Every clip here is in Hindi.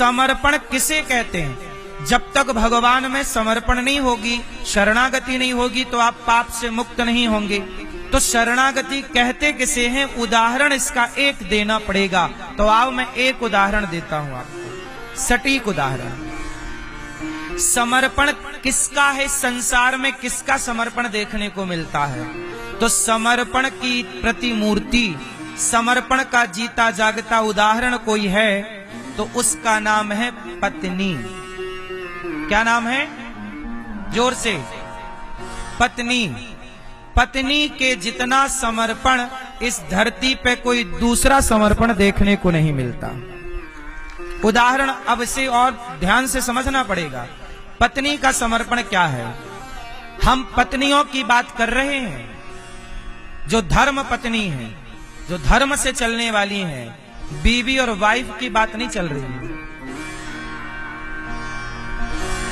समर्पण किसे कहते हैं? जब तक भगवान में समर्पण नहीं होगी, शरणागति नहीं होगी, तो आप पाप से मुक्त नहीं होंगे। तो शरणागति कहते किसे हैं? उदाहरण इसका एक देना पड़ेगा। तो आओ मैं एक उदाहरण देता हूं आपको, सटीक उदाहरण। समर्पण किसका है? संसार में किसका समर्पण देखने को मिलता है? तो समर्पण की प्रतिमूर्ति, समर्पण का जीता जागता उदाहरण कोई है तो उसका नाम है पत्नी। क्या नाम है? जोर से। पत्नी। पत्नी के जितना समर्पण इस धरती पे कोई दूसरा समर्पण देखने को नहीं मिलता। उदाहरण अब इसे और ध्यान से समझना पड़ेगा। पत्नी का समर्पण क्या है? हम पत्नियों की बात कर रहे हैं, जो धर्म पत्नी है, जो धर्म से चलने वाली है। बीवी और वाइफ की बात नहीं चल रही है।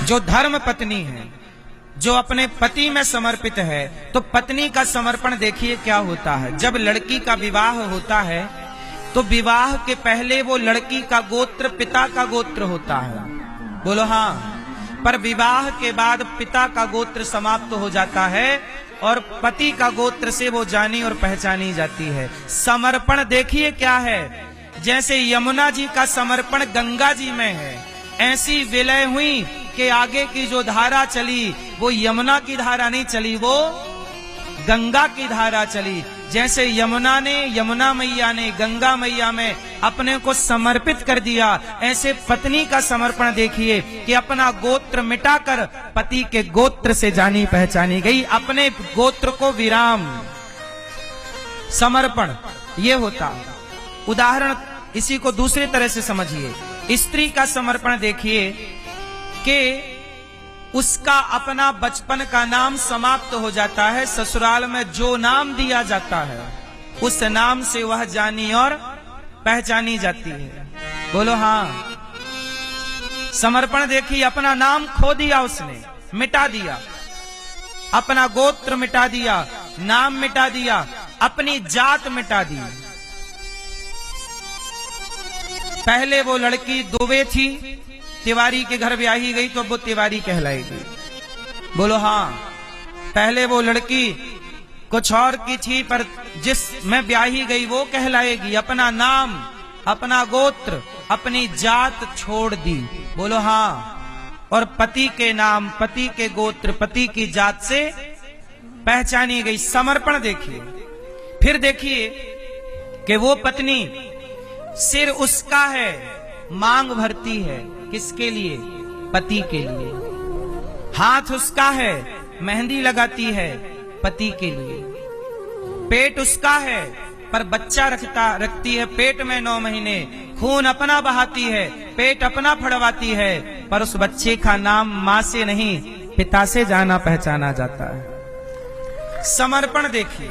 जो धर्म पत्नी है, जो अपने पति में समर्पित है, तो पत्नी का समर्पण देखिए क्या होता है। जब लड़की का विवाह होता है तो विवाह के पहले वो लड़की का गोत्र पिता का गोत्र होता है। बोलो हाँ। पर विवाह के बाद पिता का गोत्र समाप्त हो जाता है और पति का गोत्र से वो जानी और पहचानी जाती है। समर्पण देखिए क्या है। जैसे यमुना जी का समर्पण गंगा जी में है, ऐसी विलय हुई कि आगे की जो धारा चली वो यमुना की धारा नहीं चली, वो गंगा की धारा चली। जैसे यमुना मैया ने गंगा मैया में अपने को समर्पित कर दिया, ऐसे पत्नी का समर्पण देखिए कि अपना गोत्र मिटाकर पति के गोत्र से जानी पहचानी गई, अपने गोत्र को विराम। समर्पण ये होता। उदाहरण इसी को दूसरी तरह से समझिए। स्त्री का समर्पण देखिए कि उसका अपना बचपन का नाम समाप्त हो जाता है, ससुराल में जो नाम दिया जाता है उस नाम से वह जानी और पहचानी जाती है। बोलो हाँ। समर्पण देखिए, अपना नाम खो दिया उसने, मिटा दिया, अपना गोत्र मिटा दिया, नाम मिटा दिया, अपनी जात मिटा दी। पहले वो लड़की दुबे थी, तिवारी के घर ब्याही गई तो वो तिवारी कहलाएगी। बोलो हाँ। पहले वो लड़की कुछ और की थी पर जिस में ब्याही गई वो कहलाएगी। अपना नाम, अपना गोत्र, अपनी जात छोड़ दी। बोलो हाँ। और पति के नाम, पति के गोत्र, पति की जात से पहचानी गई। समर्पण देखिए। फिर देखिए कि वो पत्नी सिर उसका है, मांग भरती है, किसके लिए? पति के लिए। हाथ उसका है, मेहंदी लगाती है, पति के लिए। पेट उसका है पर बच्चा रखती है पेट में 9 महीने, खून अपना बहाती है, पेट अपना फड़वाती है, पर उस बच्चे का नाम मां से नहीं पिता से जाना पहचाना जाता है। समर्पण देखिए।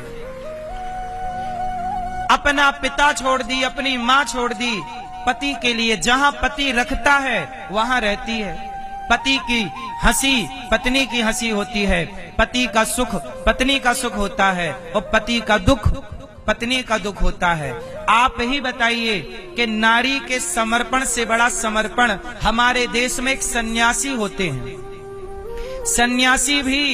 अपना पिता छोड़ दी, अपनी मां छोड़ दी पति के लिए। जहां पति रखता है वहां रहती है। पति की हंसी पत्नी की हंसी होती है, पति का सुख पत्नी का सुख होता है और पति का दुख पत्नी का दुख होता है। आप ही बताइए कि नारी के समर्पण से बड़ा समर्पण हमारे देश में एक सन्यासी होते हैं। सन्यासी भी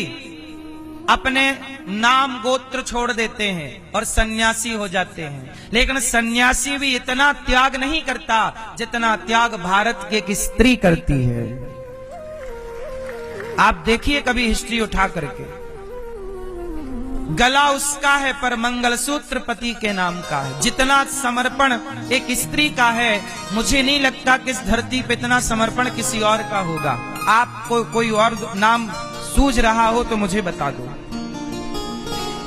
अपने नाम गोत्र छोड़ देते हैं और सन्यासी हो जाते हैं, लेकिन सन्यासी भी इतना त्याग नहीं करता जितना त्याग भारत की एक स्त्री करती है। आप देखिए कभी हिस्ट्री उठा करके। गला उसका है पर मंगलसूत्र पति के नाम का है। जितना समर्पण एक स्त्री का है, मुझे नहीं लगता कि इस धरती पे इतना समर्पण किसी और का होगा। आपको कोई और नाम सूझ रहा हो तो मुझे बता दो।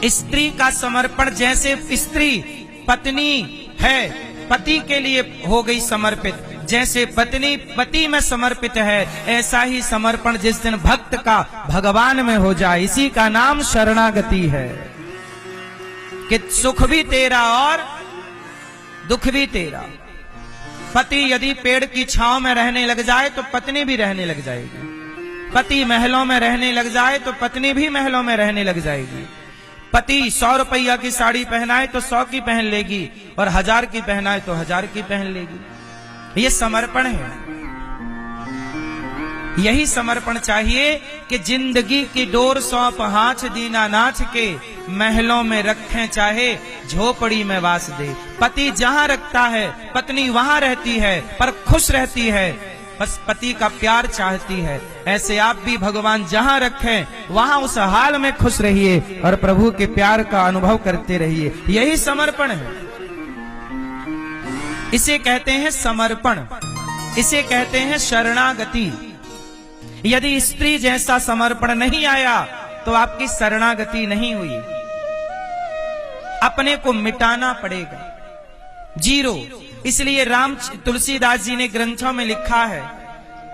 स्त्री का समर्पण, जैसे स्त्री पत्नी है पति के लिए हो गई समर्पित, जैसे पत्नी पति में समर्पित है, ऐसा ही समर्पण जिस दिन भक्त का भगवान में हो जाए, इसी का नाम शरणागति है। कि सुख भी तेरा और दुख भी तेरा। पति यदि पेड़ की छांव में रहने लग जाए तो पत्नी भी रहने लग जाएगी। पति महलों में रहने लग जाए तो पत्नी भी महलों में रहने लग जाएगी। पति 100 रुपया की साड़ी पहनाए तो 100 की पहन लेगी और 1000 की पहनाए तो 1000 की पहन लेगी। ये समर्पण है। यही समर्पण चाहिए कि जिंदगी की डोर सौंप हाथ दीनानाथ के, महलों में रखें चाहे झोपड़ी में वास दे। पति जहां रखता है पत्नी वहां रहती है, पर खुश रहती है, बस पति का प्यार चाहती है। ऐसे आप भी भगवान जहां रखें वहां उस हाल में खुश रहिए और प्रभु के प्यार का अनुभव करते रहिए। यही समर्पण है। इसे कहते हैं समर्पण, इसे कहते हैं शरणागति। यदि स्त्री जैसा समर्पण नहीं आया तो आपकी शरणागति नहीं हुई। अपने को मिटाना पड़ेगा, जीरो। इसलिए राम तुलसीदास जी ने ग्रंथों में लिखा है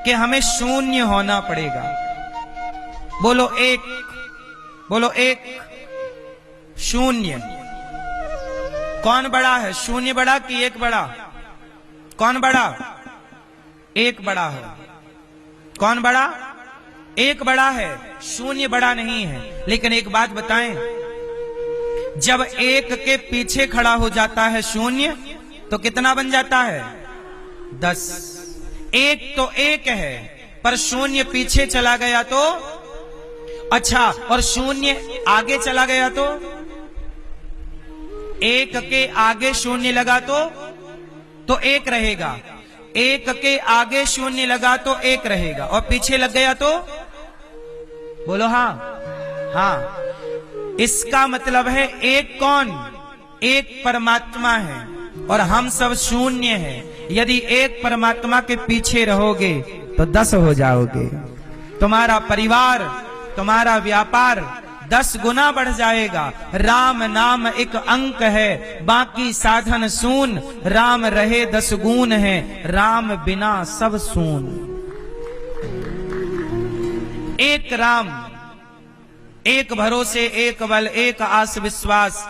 कि हमें शून्य होना पड़ेगा। बोलो एक, बोलो एक। शून्य कौन बड़ा है? शून्य बड़ा कि एक बड़ा? कौन बड़ा? एक बड़ा है। कौन बड़ा? एक बड़ा है, शून्य बड़ा नहीं है। लेकिन एक बात बताएं, जब एक के पीछे खड़ा हो जाता है शून्य तो कितना बन जाता है? 10। एक तो एक है, पर शून्य पीछे चला गया तो? अच्छा, और शून्य आगे चला गया तो? एक के आगे शून्य लगा तो एक रहेगा। एक के आगे शून्य लगा तो एक रहेगा, और पीछे लग गया तो? बोलो हाँ। हाँ, इसका मतलब है एक कौन? एक परमात्मा है और हम सब शून्य हैं। यदि एक परमात्मा के पीछे रहोगे तो 10 हो जाओगे। तुम्हारा परिवार, तुम्हारा व्यापार 10 गुना बढ़ जाएगा। राम नाम एक अंक है, बाकी साधन सून। राम रहे 10 गुण है, राम बिना सब सून। एक राम, एक भरोसे, एक बल, एक आस विश्वास,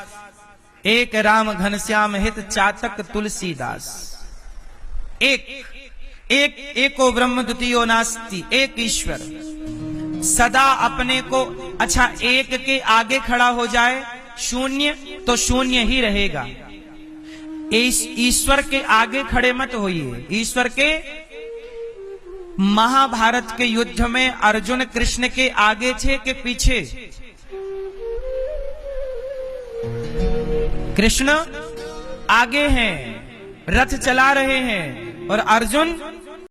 एक राम घनश्याम हित चातक तुलसीदास। एक एक एको ब्रह्म द्वितीयो नास्ति, एक ईश्वर सदा अपने को। अच्छा, एक के आगे खड़ा हो जाए शून्य तो शून्य ही रहेगा। ईश्वर के आगे खड़े मत होइए। ईश्वर के महाभारत के युद्ध में अर्जुन कृष्ण के आगे थे कि पीछे? कृष्ण आगे हैं, रथ चला रहे हैं, और अर्जुन